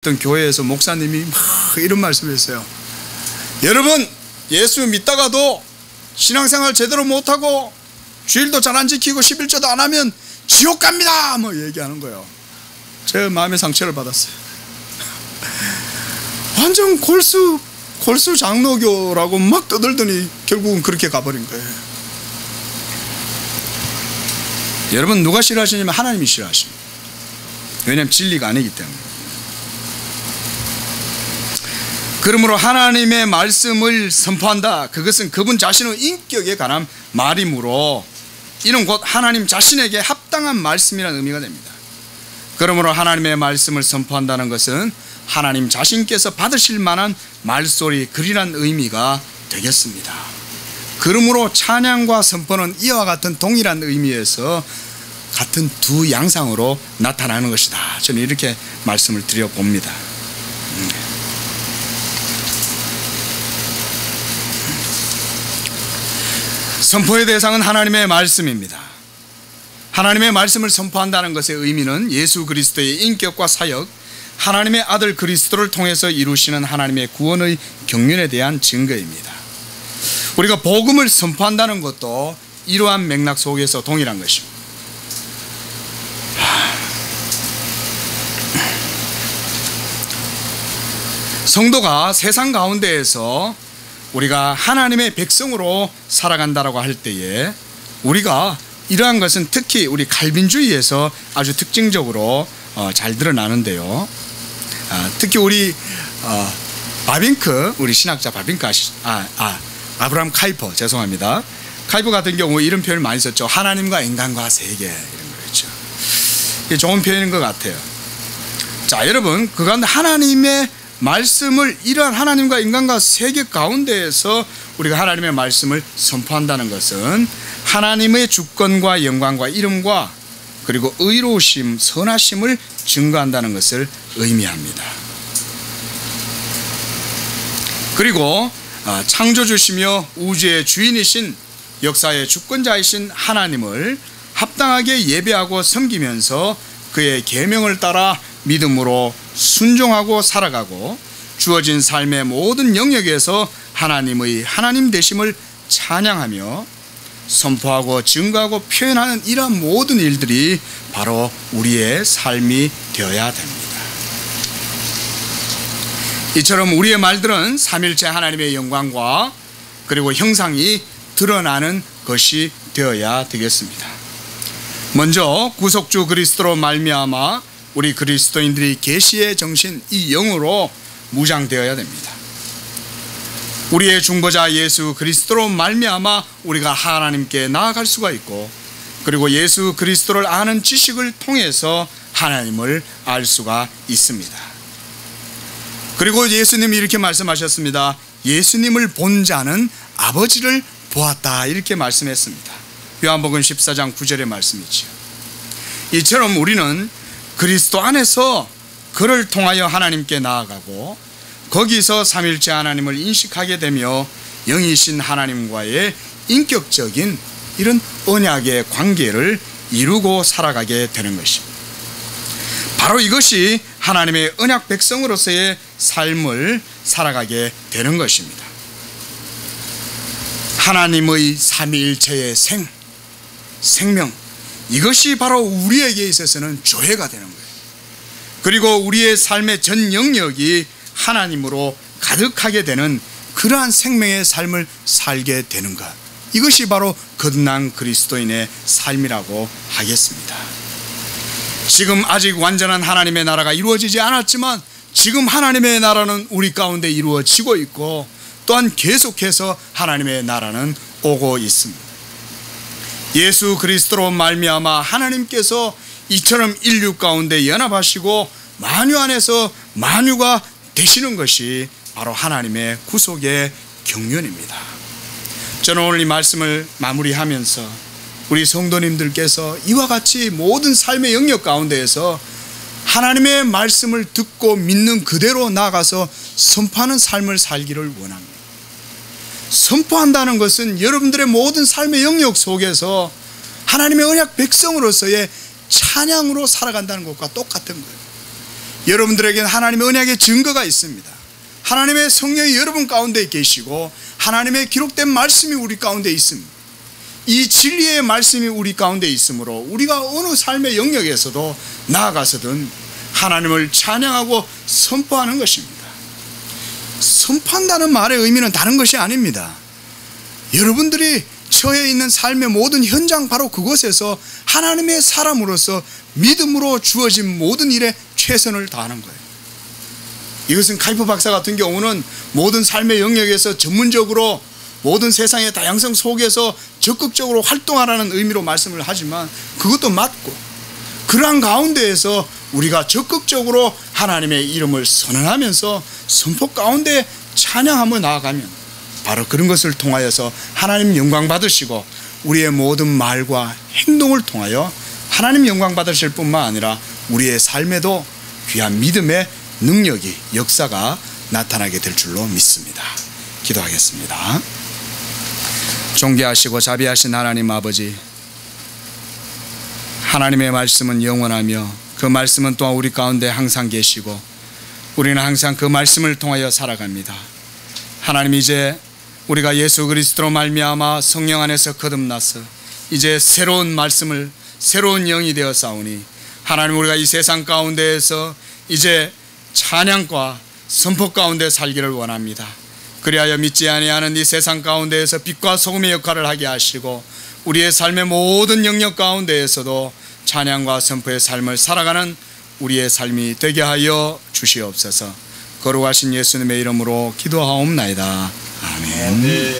어떤 교회에서 목사님이 막 이런 말씀을 했어요. 여러분, 예수 믿다가도 신앙생활 제대로 못하고 주일도 잘 안 지키고 11조도 안 하면 지옥 갑니다 뭐 얘기하는 거예요. 제 마음의 상처를 받았어요. 완전 골수 장로교라고 막 떠들더니 결국은 그렇게 가버린 거예요. 여러분, 누가 싫어하시냐면 하나님이 싫어하십니다. 왜냐하면 진리가 아니기 때문에. 그러므로 하나님의 말씀을 선포한다, 그것은 그분 자신의 인격에 관한 말이므로 이는 곧 하나님 자신에게 합당한 말씀이라는 의미가 됩니다. 그러므로 하나님의 말씀을 선포한다는 것은 하나님 자신께서 받으실 만한 말소리, 글이란 의미가 되겠습니다. 그러므로 찬양과 선포는 이와 같은 동일한 의미에서 같은 두 양상으로 나타나는 것이다. 저는 이렇게 말씀을 드려봅니다. 선포의 대상은 하나님의 말씀입니다. 하나님의 말씀을 선포한다는 것의 의미는 예수 그리스도의 인격과 사역, 하나님의 아들 그리스도를 통해서 이루시는 하나님의 구원의 경륜에 대한 증거입니다. 우리가 복음을 선포한다는 것도 이러한 맥락 속에서 동일한 것입니다. 성도가 세상 가운데에서 우리가 하나님의 백성으로 살아간다라고 할 때에 우리가 이러한 것은 특히 우리 칼빈주의에서 아주 특징적으로 잘 드러나는데요. 특히 우리 바빙크, 우리 신학자 바빙크 아브라함 카이퍼, 죄송합니다. 카이퍼 같은 경우 이런 표현을 많이 썼죠. 하나님과 인간과 세계, 이런 거였죠. 이게 좋은 표현인 것 같아요. 자, 여러분, 그간 하나님의 말씀을, 이러한 하나님과 인간과 세계 가운데에서 우리가 하나님의 말씀을 선포한다는 것은 하나님의 주권과 영광과 이름과 그리고 의로우심, 선하심을 증거한다는 것을 의미합니다. 그리고 창조주시며 우주의 주인이신 역사의 주권자이신 하나님을 합당하게 예배하고 섬기면서 그의 계명을 따라 믿음으로 순종하고 살아가고 주어진 삶의 모든 영역에서 하나님의 하나님 되심을 찬양하며 선포하고 증거하고 표현하는 이러한 모든 일들이 바로 우리의 삶이 되어야 됩니다. 이처럼 우리의 말들은 삼일체 하나님의 영광과 그리고 형상이 드러나는 것이 되어야 되겠습니다. 먼저 구속주 그리스도로 말미암아 우리 그리스도인들이 계시의 정신, 이 영으로 무장되어야 됩니다. 우리의 중보자 예수 그리스도로 말미암아 우리가 하나님께 나아갈 수가 있고, 그리고 예수 그리스도를 아는 지식을 통해서 하나님을 알 수가 있습니다. 그리고 예수님이 이렇게 말씀하셨습니다. 예수님을 본 자는 아버지를 보았다, 이렇게 말씀했습니다. 요한복음 14장 9절의 말씀이죠. 이처럼 우리는 그리스도 안에서 그를 통하여 하나님께 나아가고 거기서 삼일째 하나님을 인식하게 되며 영이신 하나님과의 인격적인 이런 언약의 관계를 이루고 살아가게 되는 것입니다. 바로 이것이 하나님의 언약 백성으로서의 삶을 살아가게 되는 것입니다. 하나님의 삼위일체의 생명, 이것이 바로 우리에게 있어서는 조회가 되는 거예요. 그리고 우리의 삶의 전 영역이 하나님으로 가득하게 되는 그러한 생명의 삶을 살게 되는 것, 이것이 바로 거듭난 그리스도인의 삶이라고 하겠습니다. 지금 아직 완전한 하나님의 나라가 이루어지지 않았지만 지금 하나님의 나라는 우리 가운데 이루어지고 있고, 또한 계속해서 하나님의 나라는 오고 있습니다. 예수 그리스도로 말미암아 하나님께서 이처럼 인류 가운데 연합하시고 만유 안에서 만유가 되시는 것이 바로 하나님의 구속의 경륜입니다. 저는 오늘 이 말씀을 마무리하면서 우리 성도님들께서 이와 같이 모든 삶의 영역 가운데에서 하나님의 말씀을 듣고 믿는 그대로 나아가서 선포하는 삶을 살기를 원합니다. 선포한다는 것은 여러분들의 모든 삶의 영역 속에서 하나님의 언약 백성으로서의 찬양으로 살아간다는 것과 똑같은 거예요. 여러분들에게는 하나님의 언약의 증거가 있습니다. 하나님의 성령이 여러분 가운데 계시고 하나님의 기록된 말씀이 우리 가운데 있습니다. 이 진리의 말씀이 우리 가운데 있으므로 우리가 어느 삶의 영역에서도 나아가서든 하나님을 찬양하고 선포하는 것입니다. 선포한다는 말의 의미는 다른 것이 아닙니다. 여러분들이 처해 있는 삶의 모든 현장, 바로 그곳에서 하나님의 사람으로서 믿음으로 주어진 모든 일에 최선을 다하는 거예요. 이것은 카이프 박사 같은 경우는 모든 삶의 영역에서 전문적으로 모든 세상의 다양성 속에서 적극적으로 활동하라는 의미로 말씀을 하지만 그것도 맞고, 그러한 가운데에서 우리가 적극적으로 하나님의 이름을 선언하면서 선포 가운데 찬양하며 나아가면 바로 그런 것을 통하여서 하나님 영광 받으시고 우리의 모든 말과 행동을 통하여 하나님 영광 받으실 뿐만 아니라 우리의 삶에도 귀한 믿음의 능력이, 역사가 나타나게 될 줄로 믿습니다. 기도하겠습니다. 존귀하시고 자비하신 하나님 아버지, 하나님의 말씀은 영원하며 그 말씀은 또한 우리 가운데 항상 계시고 우리는 항상 그 말씀을 통하여 살아갑니다. 하나님, 이제 우리가 예수 그리스도로 말미암아 성령 안에서 거듭나서 이제 새로운 말씀을, 새로운 영이 되어 싸우니 하나님, 우리가 이 세상 가운데에서 이제 찬양과 선포 가운데 살기를 원합니다. 그리하여 믿지 아니하는 이 세상 가운데에서 빛과 소금의 역할을 하게 하시고 우리의 삶의 모든 영역 가운데에서도 찬양과 선포의 삶을 살아가는 우리의 삶이 되게 하여 주시옵소서. 거룩하신 예수님의 이름으로 기도하옵나이다. 아멘.